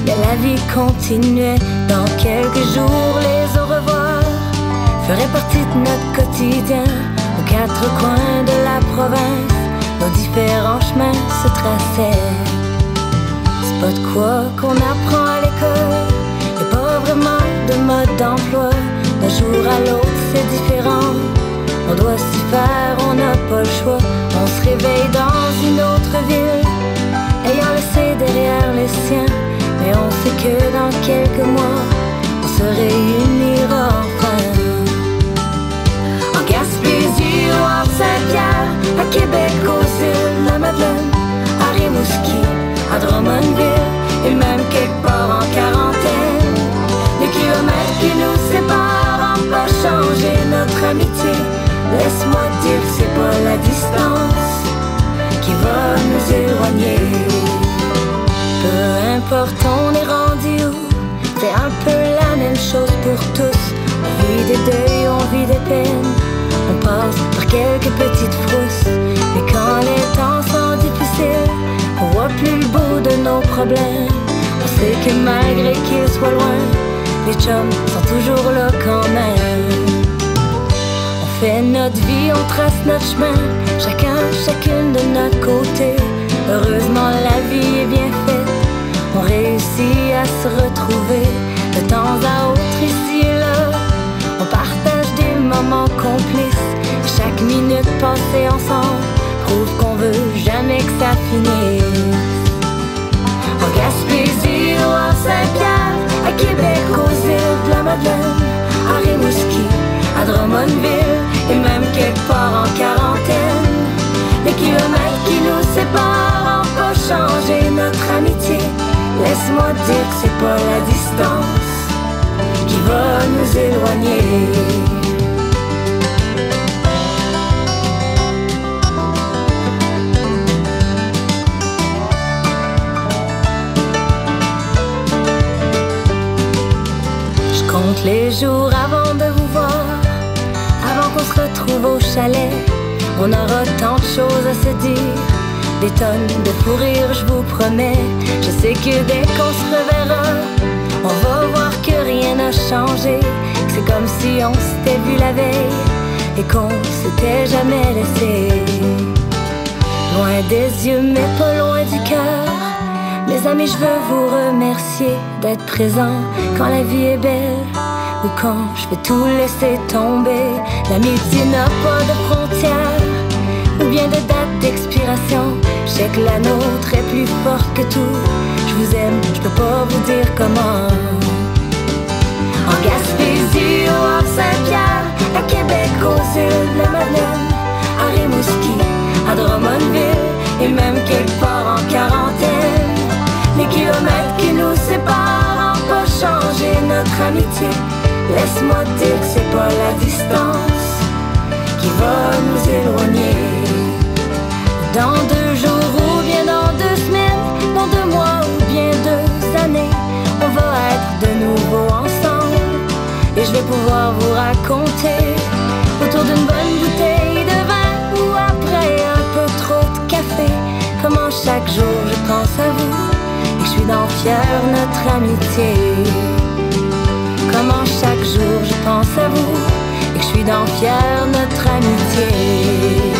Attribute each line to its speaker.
Speaker 1: mais la vie continuait. Dans quelques jours, les au revoir feraient partie de notre quotidien. Aux quatre coins de la province, nos différents chemins se traçaient. C'est pas de quoi qu'on apprend à l'école, y'a pas vraiment de mode d'emploi. D'un jour à l'autre c'est différent, on doit s'y faire, on n'a pas le choix. On se réveille dans une autre ville, ayant laissé derrière les siens. Mais on sait que dans quelques mois, on se réunira enfin. En Gaspésie ou en Saint-Pierre, à Québec, aux îles de la Madeleine, à Rimouski, à Drummondville, et même quelque part en quarantaine. Les kilomètres qui nous séparent n'ont pas changé notre amitié. Laisse-moi dire que c'est pas la distance qui va nous éloigner. Peu importe on est rendu où, c'est un peu la même chose pour tous. On vit des deuils, on vit des peines, on passe par quelques petites frousses. Mais quand les temps sont difficiles, on voit plus le bout de nos problèmes. On sait que malgré qu'ils soient loin, les chums sont toujours là quand même. On fait notre vie, on trace notre chemin, chacun, chacune de notre côté. Heureusement la vie est bien faite, on réussit à se retrouver de temps à autre ici et là. On partage des moments complices, chaque minute passée ensemble prouve qu'on veut jamais que ça finisse. En Gaspésie ou en Saint-Pierre, à Québec, aux îles de la Madeleine, à Rimouski, à Drummondville, et même quelque part en quarantaine. Les kilomètres qui nous séparent n'ont pas changé notre amitié. Laisse-moi dire que c'est pas la distance qui va nous éloigner. Je compte les jours avant de vous voir, avant qu'on se retrouve au chalet. On aura tant de choses à se dire, des tonnes de fou rire, je vous promets. Je sais que dès qu'on se reverra, on va voir que rien n'a changé. C'est comme si on s'était vu la veille et qu'on s'était jamais laissé. Loin des yeux mais pas loin du cœur, mes amis, je veux vous remercier d'être présents quand la vie est belle ou quand je vais tout laisser tomber. L'amitié n'a pas de frontières ou bien de date d'expiration. Je sais que la nôtre est plus forte que tout. Je vous aime, je peux pas vous dire comment. En Gaspésie ou en Saint-Pierre, à Québec, aux îles de la Madeleine, à Rimouski, à Drummondville, et même quelque part en quarantaine. Les kilomètres qui nous séparent n'ont pas changé notre amitié. Laisse-moi dire que c'est pas la distance qui va nous éloigner. Dans 2 jours ou bien dans 2 semaines, dans 2 mois ou bien 2 années, on va être de nouveau ensemble. Et je vais pouvoir vous raconter autour d'une bonne bouteille de vin ou après un peu trop de café, comment chaque jour je pense à vous et je suis dans fière notre amitié. Comment chaque jour je pense à vous et que je suis dans fière notre amitié.